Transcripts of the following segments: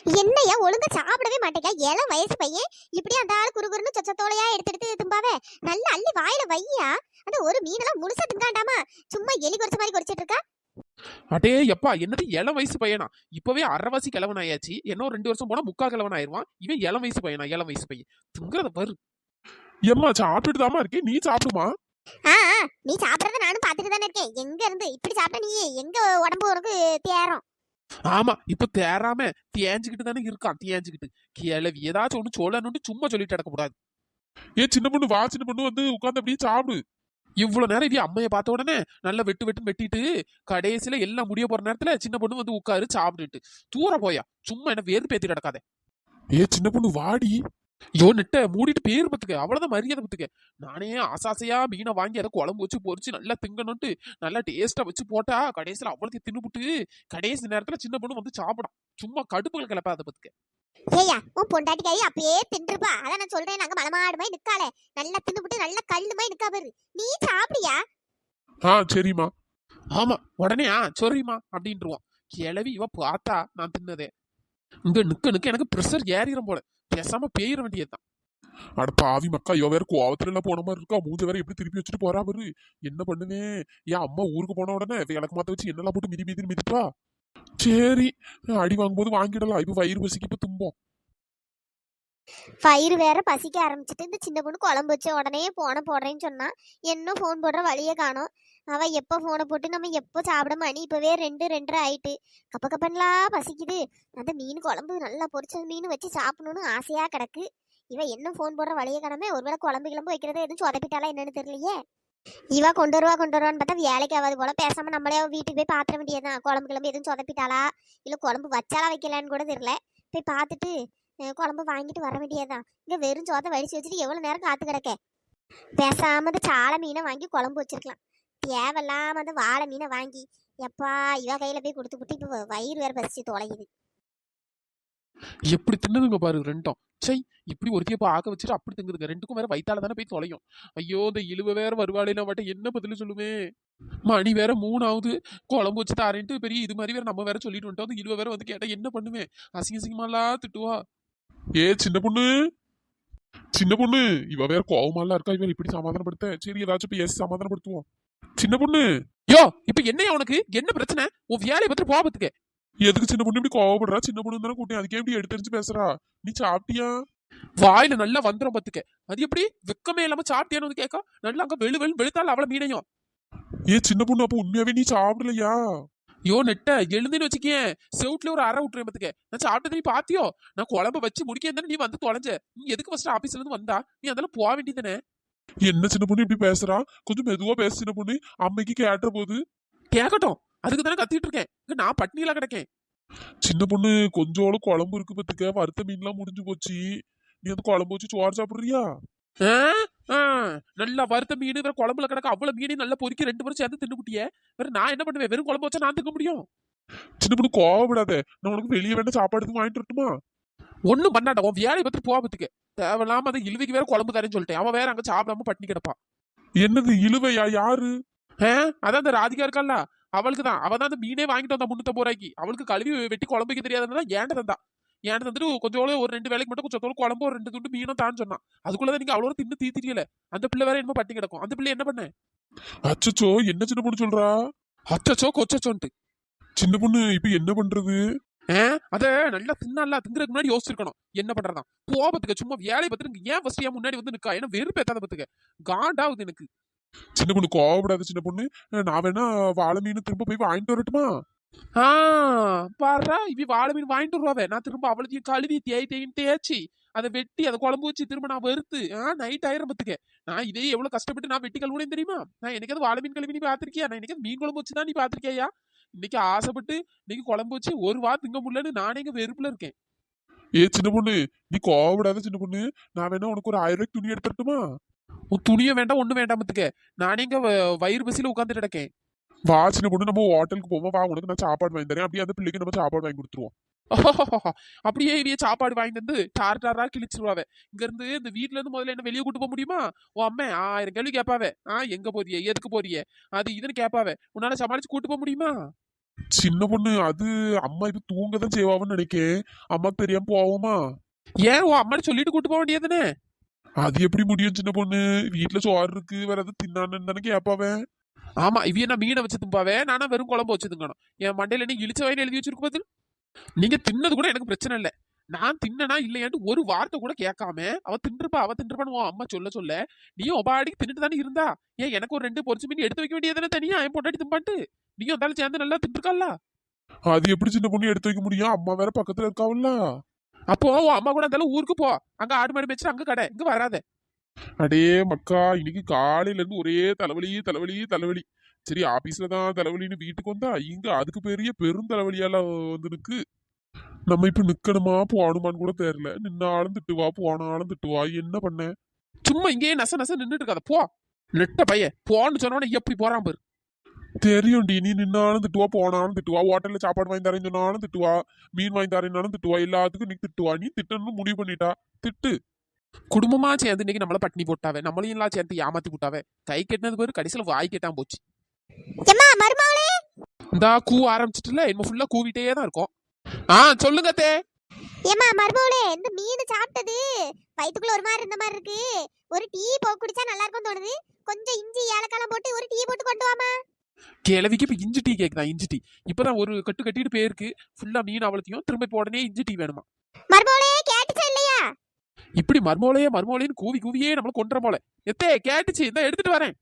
என்னையா ஒழுங்கா சாப்பிடவே மாட்டேங்க, இளம் வயசு பையன் இப்படி அந்த ஆள் குறுகுறுன்னு சொச்சத்தோலையா எடுத்து திம்பாவே. நல்ல அள்ளி வாயில வையா. அந்த ஒரு மீனெல்லாம் முழுசா திங்காண்டாமா, சும்மா எலி குறிச்ச மாதிரி குறிச்சிட்டு இருக்கா. அடே எப்பா என்னது இளம் வயசு பையனா? இப்பவே அரைவாசி கிழவன் ஆயாச்சு. இன்னும் 2 வருஷம் போனா முக்கா கிழவன் ஆயிருவான். இவன் இளம் வயசு பையனா? இளம் வயசு பையன் திங்கிறத பாரு. ஏம்மா சாப்பிட்டுட்டு தாமா இருக்கேன், நீ சாப்பிடுமா? ஆ ஆ, நீ சாப்பிடறத நானும் பாத்துட்டு தானே இருக்கேன். எங்க இருந்து இப்படி சாப்பிட்டா நீ எங்க உடம்பு உனக்கு தேரும்? ஆமா இப்ப தேராம தேஞ்சுக்கிட்டு தானே இருக்கான். தேஞ்சுக்கிட்டு கிளவி ஏதாச்சும் ஒண்ணு சொல்லணும்னு சும்மா சொல்லிட்டு கிடக்க கூடாது. சின்ன பொண்ணு வா, சின்ன பொண்ணு வந்து உட்காந்து அப்படியே சாப்பிடு. இவ்வளவு நேரம் இவ அம்மைய பார்த்த உடனே நல்லா வெட்டு வெட்டு வெட்டிட்டு கடைசியில எல்லாம் முடிய போற நேரத்துல சின்ன பொண்ணு வந்து உட்காரு சாப்பிட்டுட்டு தூர போயா. சும்மா என்ன வேறு பேத்தி கிடக்காத. சின்ன பொண்ணு வாடி. யோ நெட்ட மூடிட்டு பேர் பத்துக்க, அவ்வளவுதான் மரியாதை பத்துக்க. நானே ஆசாசையா மீனை வாங்கி அதை குழம்பு வச்சு பொரிச்சு நல்லா திங்கணும்ட்டு நல்லா டேஸ்டா வச்சு போட்டா கடைசியில அவ்வளோத்தையும் தின்னுபுட்டு கடைசி நேரத்துல சின்ன பொண்ணு வந்து சாப்பிடும். சும்மா கடுப்புகள் கிளப்பாத பத்துக்க. ஏய்யா, உன் பொண்டாட்டி கறி அப்பயே தின்றுப்பா. அதான் நான் சொல்றேன், நாங்க மலமாடு மாதிரி நிக்காளே, நல்லா தின்னுபிட்டு நல்லா கல்லு மாதிரி நிக்கா பாரு. நீ சாப்பிடியா? சரிம்மா. ஆமா உடனே சொல்றிமா அப்படின்ட்டுருவான். கிளவி இவ பார்த்தா நான் தின்னதே இங்க நிக்க நிக்க எனக்கு ப்ரெஷர் ஏறிடும் போல. பேசாம பேயிட வேண்டியதுதான். அட பாவி மக்கா, ஐயோ வேற கோவத்துல எல்லாம் போன மாதிரி இருக்கா. மூஞ்ச வேற எப்படி திருப்பி வச்சுட்டு போறா பாரு. என்ன பண்ணுவேன்? என் அம்மா ஊருக்கு போன உடனே விளக்கு மாத்த வச்சு என்னெல்லாம் போட்டு மிதி மிதின்னு மிதிப்பா. சரி, அடி வாங்கும்போது வாங்கிடலாம். இப்ப வயிறு பசிக்கு இப்ப தும்போம். பயிர் வேற பசிக்க ஆரம்பிச்சுட்டு இந்த சின்ன பொண்ணு குழம்பு வச்ச உடனே போனை போடுறேன்னு சொன்னா, என்ன ஃபோன் போடுற வழியே காணோம். அவ எப்போ ஃபோனை போட்டு நம்ம எப்போ சாப்பிட, மணி இப்பவே 2 2:30 ஆயிட்டு. கப்ப கப்பன்லாம் பசிக்குது. அந்த மீன் குழம்பு நல்லா பொரிச்ச மீன் வச்சு சாப்பிடணும்னு ஆசையா கிடக்கு. இவ என்ன ஃபோன் போடுற வழியே காணாம, ஒருவேளை குழம்பு கிளம்பு வைக்கிறத எதுவும் சொதப்பிட்டாலா என்னன்னு தெரியலையே. இவ கொண்டு வருவான்னு பார்த்தா வேலைக்கு ஆகாது போல. பேசாம நம்மளே வீட்டுக்கு போய் பாத்திர வேண்டியதுதான். குழம்பு கிளம்பு எதுவும் சொதப்பிட்டாளா, இல்ல குழம்பு வச்சாலா வைக்கலான்னு கூட தெரியல. போய் பார்த்துட்டு குழம்பு வாங்கிட்டு வர வேண்டியதுதான். இங்க வெறும் சோத்தை வடிச்சு வச்சுட்டு எவ்வளவு நேரம் காத்து கிடக்க. பேசாம அந்த சாலை மீனை வாங்கி குழம்பு வச்சிருக்கலாம். தேவையில்லாம அந்த வாழை மீனை வாங்கி எப்பா இவ கையில போய் கொடுத்து விட்டு இப்ப வயிறு வேற பசிச்சு தொலையுது. எப்படி தின்னதுங்க பாரு ரெண்டும். சை, இப்படி ஒருத்திய ஆக்க வச்சுட்டு அப்படி திங்குதுங்க. ரெண்டுக்கும் வேற வயித்தால தானே போய் தொலையும். ஐயோ இந்த இழுவ வேற வருவாளையில மட்டும் என்ன பதில் சொல்லுவேன். மணி வேற 3 ஆகுது. குழம்பு வச்சு தாரேன்ட்டு பெரிய இது மாதிரி வேற நம்ம வேற சொல்லிட்டு வந்துட்டோம். அந்த இழுவ வேற வந்து கேட்டா என்ன பண்ணுவேன்? அசிங்கமாலாம் திட்டுவா. சின்ன பொண்ணு, சின்ன பொண்ணு, இவ வேற கோவமாலாம் இருக்கா. இவன் இப்படி சமாதானப்படுத்த. சரி, ஏதாச்சும் பேசி சமாதானப்படுத்துவோம். சின்ன பொண்ணு. யோ இப்ப என்னையா உனக்கு என்ன பிரச்சனை? உன் வேலையை பத்தி போபத்துக்க. எதுக்கு சின்ன பொண்ணு இப்படி கோவப்படுறா? சின்ன பொண்ணு தானே கூட்டேன், அதுக்கே இப்படி எடுத்து பேசுறா. நீ சாப்பிட்டியா? வாயில நல்லா வந்துடும் பத்துக்க. அது எப்படி வெக்கமே இல்லாம சாப்பிட்டியான்னு வந்து கேட்கா. நல்லா அங்க வெளுத்தால அவள மீனையும். சின்ன பொண்ணு, அப்ப உண்மையாவே நீ சாப்பிடலையா? யோ நெட்ட எழுந்துன்னு வச்சுக்கேன், செவுட்ல ஒரு அரை விட்டுறேன் பத்துக்க. நான் சாப்பிட்டது நீ பாத்தியோ? நான் குழம்பு வச்சு முடிக்க நீ வந்து தொலைஞ்ச. நீ எதுக்கு ஃபர்ஸ்ட் ஆபீஸ்ல இருந்து வந்தா? நீ அதெல்லாம் போக வேண்டியதானே. என்ன சின்ன பொண்ணு இப்படி பேசுறா? கொஞ்சம் மெதுவா பேச சின்ன பொண்ணு, அம்மைக்கு கேட்டுற போது. கேட்கட்டும், அதுக்கு தானே கத்திட்டு இருக்கேன். நான் பட்னியில கிடக்கேன். சின்ன பொண்ணு, கொஞ்சோட குழம்பு இருக்கு பத்துக்க. வறுத்த மீன்லாம் முடிஞ்சு போச்சு. நீ அந்த குழம்பு வச்சு சோறு சாப்பிடுறியா? நல்லா வறுத்த மீன் வேற குழம்புல கிடக்க. அவ்வளவு மீனையும் நல்லா பொறுக்கி 2 பேரும் சேர்ந்து தின்னுபுட்டியே. வேற நான் என்ன பண்ணுவேன்? வெறும் குழம்பு வச்சா நான் திங்க முடியும்? சின்ன பொண்ணு கோவப்படாத. நான் உனக்கு வெளியே வேண்டாம் சாப்பாடு வாங்கிட்டு வரட்டுமா? ஒண்ணும் பண்ணாட்ட. உன் வேலையை பத்தி போபத்துக்கு தேவையில்லாம அதை இழுவைக்கு வேற குழம்பு தரேன்னு சொல்லிட்டேன். அவன் வேற அங்க சாப்பிடாம பட்டினி கிடப்பான். என்னது இழுவையா? யாரு? அதான் அந்த ராதிகா இருக்கால, அவளுக்கு தான். அவ தான் அந்த மீனே வாங்கிட்டு வந்தா 350 ரூபாய்க்கு. அவளுக்கு கழுவி வெட்டி குழம்புக்கு தெரியாதுன்னா ஏன்ட தந்தா. ஏன்ட தந்துட்டு கொஞ்சம் ஒரு 2 வேலைக்கு மட்டும் கொஞ்சம் குழம்பு ஒரு 2 துண்டு மீனும் தான் சொன்னான். அதுக்குள்ளதான் நீங்க அவ்வளோ தின்னு தீத்திரியல. அந்த பிள்ளை வேற என்ன பட்டி கிடக்கும். அந்த பிள்ளை என்ன பண்ண? அச்சச்சோ, என்ன சின்ன பொண்ணு சொல்றா? அச்சச்சோ கொச்சச்சோன்ட்டு. சின்ன பொண்ணு இப்ப என்ன பண்றது? அத நல்லா தின்னல. திங்குறதுக்கு முன்னாடி யோசிச்சிருக்கணும் என்ன பண்றதா. போபத்துக்க சும்மா வேலையை பத்திருக்கு. ஏன் ஃபர்ஸ்ட் ஏன் முன்னாடி வந்து நிக்கா? ஏன்னா வெறுப்பேத்தாத பத்துக்க. காண்டாவுது எனக்கு. சின்ன பொண்ணு கோவப்படாத சின்ன பொண்ணு. நான் வேணா வாழை மீன் திரும்ப போய் வாங்கிட்டு வரட்டுமா? பாடுறா இவ வாழை மீன் வாங்கிட்டு வருவாவே. நான் திரும்ப அவளுக்கு கழுவி தேய்ச்சி அதை வெட்டி அதை குழம்பு வச்சு திரும்ப நான் வறுத்து நைட் ஆயிரம் பத்துக்க. நான் இதே எவ்வளவு கஷ்டப்பட்டு நான் வெட்டி கழுவுனேன் தெரியுமா? நான் என்னைக்காவது வாழை மீன் கழுவி நீ பாத்திருக்கியா? நான் என்னைக்காவது மீன் குழம்பு வச்சுதான் நீ பாத்திருக்கியா? இன்னைக்கு ஆசைப்பட்டு இன்னைக்கு குழம்பு வச்சு ஒரு வாரம் திங்க முடியலன்னு நானே இங்க வெறுப்புல இருக்கேன். சின்ன பொண்ணு, நீ கோவப்படாத சின்ன பொண்ணு. நான் வேணா உனக்கு ஒரு 1000 ரூபாய்க்கு துணி எடுத்துட்டுமா? உன் துணியும் வேண்டாம் ஒண்ணும் வேண்டாம் பத்துக்க. நானே இங்க வயிறு பசியில உட்காந்துட்டு கிடக்கேன். வா சின்ன பொண்ணு, நம்ம ஹோட்டலுக்கு போவோம். வா, உனக்கு நான் சாப்பாடு வாங்கி தரேன். அப்படியே அந்த பிள்ளைக்கு நம்ம சாப்பாடு வாங்கி கொடுத்துருவோம். அப்படியே இவைய சாப்பாடு வாங்கி வந்து டாரா கிழிச்சிருவாவே. இங்க இருந்து இந்த வீட்டுல இருந்து முதல்ல என்ன வெளியே கூட்டு போக முடியுமா? உன் அம்மா 1000 கேள்வி கேட்பாவே. எங்க போறிய, எதுக்கு போறிய, அது இதுன்னு கேட்பாவே. உன்னால சமாளிச்சு கூட்டு போக முடியுமா? சின்ன பொண்ணு அது அம்மா இப்ப தூங்க தான் செய்வான்னு நினைக்கேன். அம்மாக்கு தெரியாம போவோமா? ஏன் உன் அம்மாட்ட சொல்லிட்டு கூட்டு போக வேண்டியதுதானே? அது எப்படி முடியும் சின்ன பொண்ணு? வீட்டுல சோறு இருக்கு, வேற எதாவது தின்னான்னு தானே கேப்பாவே. ஆமா, இவ என்ன மீனை வச்சு தும்பாவே, நானா வெறும் குழம்பு வச்சு திங்கணும். என் மண்டையில நீ இழிச்ச வயல எழுதி வச்சிருக்க பதில். நீங்க தின்னது கூட எனக்கு பிரச்சனை இல்ல. நான் தின்னனா இல்லையான்னு ஒரு வார்த்தை கூட கேட்காம அவ தின்றுப்பான்னு உன் அம்மா சொல்ல சொல்ல நீயும் ஒபாடிக்கு தின்னுட்டு தானே இருந்தா. ஏன் எனக்கு ஒரு 2 பொரிச்சு மீன் எடுத்து வைக்க வேண்டியதானே தனியா, என் பொண்டாட்டி திம்பாட்டு. நீயும் வந்தாலும் சேர்ந்து நல்லா தின்றுக்கல்ல. அது எப்படி சின்ன பொண்ணு எடுத்து வைக்க முடியும்? அம்மா வேற பக்கத்துல இருக்காவல்ல. அப்போ உன் அம்மா கூட இருந்தாலும் ஊருக்கு போ, அங்க ஆடு மாடு மேய்ச்சிட்டு அங்க கடை, இங்க வராத. அடே மக்கா, இன்னைக்கு காலையில இருந்து ஒரே தலைவலி தலைவலி தலைவலி. சரி, ஆபீஸ்ல தான் தலைவலின்னு வீட்டுக்கு வந்தா இங்க அதுக்கு பெரிய பெரும் தலைவலியால வந்து நிக்கு. நம்ம இப்ப நிக்கணுமா போகணுமான்னு கூட தெரியல. நின்னாலும் திட்டுவா, போனாலும் திட்டுவா. என்ன பண்ண? சும்மா இங்கேயே நச நச நின்றுட்டு இருக்காத, போ. நெட்ட பையன் போன்னு சொன்னோட எப்படி போறான் பாரு. தெரியும்டி, நீ நின்னாலும் திட்டுவா, போனாலும் திட்டுவா. ஹோட்டல்ல சாப்பாடு வாங்கி தரேன்னு சொன்னாலும் திட்டுவா, மீன் வாங்கி தரேன்னாலும் திட்டுவா. எல்லாத்துக்கும் நீ திட்டுவா. நீ திட்டணும்னு முடிவு பண்ணிட்டா திட்டு. குடும்பமா சேர்ந்து இன்னைக்கு நம்மள பட்டினி போட்டாவே, நம்மளையும் எல்லாம் சேர்ந்து ஏமாத்தி போட்டாவே. கை கெட்டினது பேரு கடைசியில வாய் கெட்டாம போச்சு. எம்மா மருமகளே, இந்தா கூ ஆரம்பிச்சிட்டுல என்ன ஃபுல்லா கூவிட்டே தான் இருக்கும். சொல்லுங்க தே. ஏம்மா மருமகளே, இந்த மீன் சாப்பிட்டது வயித்துக்குள்ள ஒரு மாதிரி இருந்த மாதிரி இருக்கு. ஒரு டீ குடிச்சா நல்லா இருக்கும் தோணுது. கொஞ்சம் இஞ்சி ஏலக்காய் போட்டு ஒரு டீ போட்டு கொண்டு வாமா. கிழவிக்கு இப்ப இஞ்சி டீ கேக்குதான். இஞ்சி டீ இப்பதான் ஒரு கட்டு கட்டிட்டு போயிருக்கு. ஃபுல்லா மீன் அவளத்தையும் திரும்ப இப்ப உடனே இஞ்சி டீ வேணுமா? மருமகளே கேட்டுச்சா இல்லையா? இப்படி மர்மோலைன்னு கூவி கூவியே நம்மள கொன்ற போல. எத்தே கேட்டுச்சு, இந்த எடுத்துட்டு வரேன்.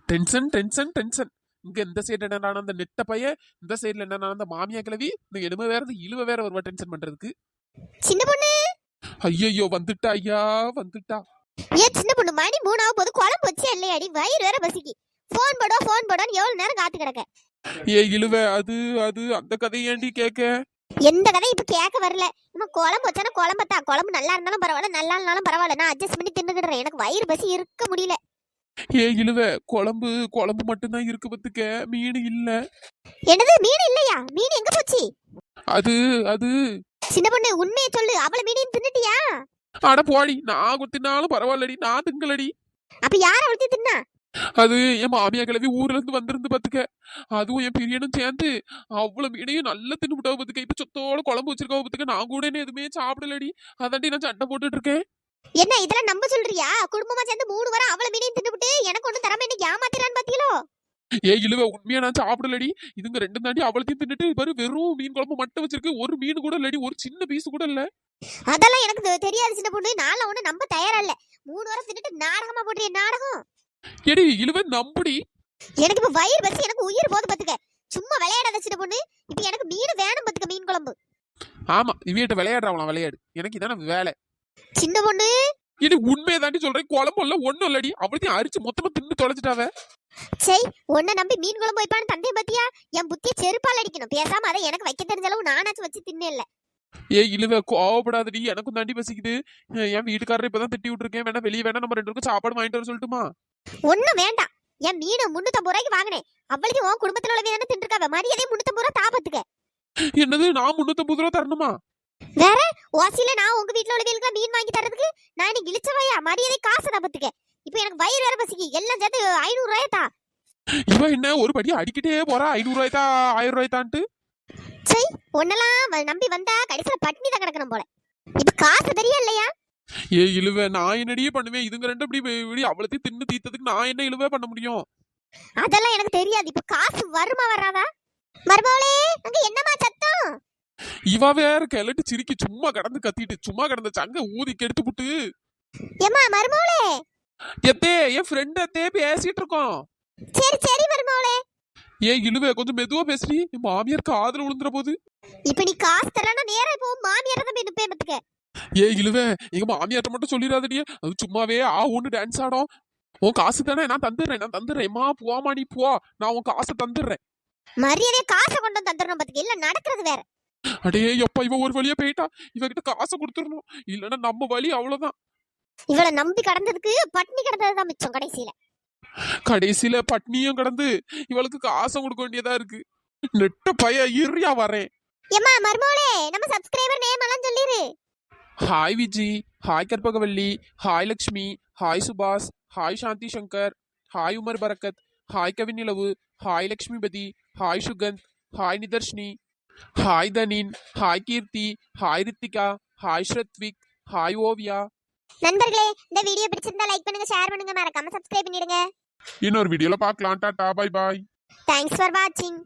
Tension tension tension. இங்க இந்த சைடு என்ன அந்த நெட்ட பைய, இந்த சைடுல என்ன அந்த மாமியா கிழவி, இந்த எலும வேற இழுவ வேற ஒரு டென்ஷன் பண்றதுக்கு. சின்ன பொண்ணு, ஐயோ வந்துட்டா ஐயா வந்துட்டா. ஏன் சின்ன பொண்ணு, மணி 3 ஆகும் போது குழம்பு வச்சு இல்லையாடி? வயிறு வேற பசிக்கு. போன் போடான்னு எவ்வளவு நேரம் காத்து கிடக்க. ஏ இழுவ, அது அது அந்த கதையை ஏண்டி கேக்க? எந்த கதை இப்ப கேட்க வரல. நம்ம குழம்பு வச்சானா குழம்பத்தா, குழம்பு நல்லா இருந்தாலும் பரவாயில்ல, நல்லா இருந்தாலும் பரவாயில்ல, நான் அட்ஜஸ்ட் பண்ணி தின்னுக்கிடுறேன். எனக்கு வயிறு பசி இருக்க முடியல. ஏ இழுவ, குழம்பு குழம்பு மட்டும்தான் இருக்கு பத்துக்க, மீன் இல்ல. என்னது மீன் இல்லையா? மீன் எங்க போச்சு? அது அது சின்ன பொண்ணு உண்மையை சொல்லு, அவள மீனையும் தின்னுட்டியா? அட போடி, நான் குத்தினாலும் பரவாயில்லடி, நான் திங்களடி. அப்ப யார் அவளுக்கு தின்னா? அது என் மாமியா கிளவி ஊர்ல இருந்து வந்திருந்து பாத்துக்க. அதுவும் என் பிரியனும் சேர்ந்து அவ்வளவு மீனையும் நல்லா தின்னு விட்டாவ பாத்துக்க. இப்ப சொத்தோட குழம்பு வச்சிருக்காவ பாத்துக்க. நான் கூட என்ன எதுவுமே சாப்பிடலடி. அதாண்டி நான் சண்டை போட்டுட்டு இருக்கேன். என்ன இதெல்லாம் நம்ப சொல்றியா? குடும்பமா சேர்ந்து 3 வாரம் அவள மீனையும் தின்னுபிட்டு எனக்கு ஒண்ணு தராம என்ன ஏமாத்திரான்னு பாத்தீங்களோ? ஏ இழுவ, உண்மையா நான் சாப்பிடலடி. இதுங்க 2 தாண்டி அவளத்தையும் தின்னுட்டு பாரு, வெறும் மீன் குழம்பு மட்டும் வச்சிருக்கு. ஒரு மீன் கூட இல்லடி, ஒரு சின்ன பீஸ் கூட இல்ல. அதெல்லாம் எனக்கு தெரியாது சின்ன பொண்ணு. நான்ல ஒண்ணு நம்ப தயாரா இல்ல. 3 வாரம் தின்னுட்டு நாடகமா போடுறிய நாடகம். எடி இழுவ நம்புடி. எனக்கு இப்ப வயிறு பசி, எனக்கு உயிர் போது பாத்துக்க. சும்மா விளையாடாத சின்ன பொண்ணு. இப்ப எனக்கு மீன் வேணும் பாத்துக்க, மீன் குழம்பு. ஆமா, இவியிட்ட விளையாடுறவளாம் விளையாடு. எனக்கு இதான வேலை. சின்ன பொண்ணு, இது உண்மையை தாண்டி சொல்றேன். குழம்பு இல்ல ஒண்ணும் இல்லடி, அவளையும் அரிச்சு மொத்தமா தின்னு தொலைச்சிட்டாவ. சரி, உன்னை நம்பி மீன் குழம்பு வைப்பான்னு தந்தைய பத்தியா? என் புத்திய செருப்பால் அடிக்கணும். பேசாம அதை எனக்கு வைக்க தெரிஞ்ச அளவு நானாச்சும் வச்சு தின்னேன்ல. ஏ இழுவ, கோவப்படாதடி, எனக்கும் தாண்டி பசிக்குது. என் வீட்டுக்காரர் இப்பதான் திட்டி விட்டுருக்கேன். வேணா வெளியே வேணா நம்ம 2 பேருக்கும் சாப்பாடு வாங்கிட்டு வர சொல்லட்டுமா? ஒண்ணும் வேண்டாம். என் மீன் 350 ரூபாய்க்கு வாங்கினேன். அவளுக்கு உன் குடும்பத்துல உள்ளவே தானே தின்றுக்காவ. மரியாதையே 350 ரூபா தாபத்துக்க. என்னது, நான் 350 ரூபா தரணுமா? வேற ஓசில நான் உங்க வீட்டுல உள்ளவங்களுக்கு மீன் வாங்கி தரதுக்கு நான் இன்னைக்கு இழிச்சவையா? மரியாதை காசு தாபத்துக்க. இப்ப எனக்கு வயிறு வேற பசிக்கு. எல்லாம் சேர்த்து 500 ரூபாய் தா. இவ என்ன ஒரு படி அடிக்கிட்டே போறா. 500 ரூபாய் தான் 1000 ரூபாய் தான்ட்டு. சரி, ஒன்னெல்லாம் நம்பி வந்தா கடைசியில பட்டினி தான் கிடக்கணும் போல. இப்ப காசு தெரியல இல்லையா? ஏ இழுவ, நான் என்னடியே பண்ணுவேன்? இதுங்க 2 இப்படி அவளத்தையும் தின்னு தீத்ததுக்கு நான் என்ன இழுவ பண்ண முடியும்? அதெல்லாம் எனக்கு தெரியாது. இப்ப காசு வருமா வராதா? மருமகளே, அங்க என்னமா சத்தம்? இவ வேற கிளட்டு சிரிக்கி சும்மா கடந்து கத்திட்டு சும்மா கடந்த சங்க ஊதி கெடுத்து புட்டு. ஏமா மருமகளே. எத்தே, என் ஃப்ரெண்ட் அத்தே பேசிட்டு இருக்கோம். சரி சரி மருமகளே. ஏ இழுவ, கொஞ்சம் மெதுவா பேசுறீ, என் மாமியார் காதுல விழுந்துற போது. இப்ப நீ காசு தரலன்னா நேரா இப்போ மாமியார தான் போய் நிப்பேன் பாத்துக்க. ஏ இழுவ, எங்க மாமியார்ட்ட மட்டும் சொல்லிடாதடியே. அது சும்மாவே ஒண்ணு டான்ஸ் ஆடும். உன் காசு தானே, நான் தந்துடுறேன். மா போமா, நீ போ, நான் உன் காசை தந்துடுறேன். மரியாதையா காசை கொண்டு வந்து தந்துடணும் பாத்துக்க. இல்ல நடக்கிறது வேற. அடே எப்ப இவ ஒரு வழியா போயிட்டா. இவகிட்ட காசை கொடுத்துடணும், இல்லன்னா நம்ம வழி அவ்வளவுதான். இவள நம்பி கடந்ததுக்கு பட்னி கிடந்ததுதான் மிச்சம் கடைசியில. கடைசியில பட்னியும் கடந்து இவளுக்கு காசை கொடுக்க வேண்டியதா இருக்கு. நெட்ட பைய இறியா வரேன். ஏமா மருமகளே, நம்ம சப்ஸ்கிரைபர் நேம் எல்லாம் சொல்லிரு. Hi Viji, hi Karpagavalli, hi Lakshmi, hi Subash, hi Shanthi Shankar, hi Umar Barakath, hi Kavinilavu, hi Lakshmipathi, hi Sugandh, hi Nitharshini, hi Dhanin, hi Keerthi, hi Rithika, hi Srathvik, hi Oviya. நண்பர்களே, இந்த வீடியோ பிடிச்சிருந்தா லைக் பண்ணுங்க, ஷேர் பண்ணுங்க, மறக்காம சப்ஸ்கிரைப் பண்ணிடுங்க. இன்னொரு வீடியோல பார்க்கலாம். Tata, bye bye. Thanks for வாட்சிங்.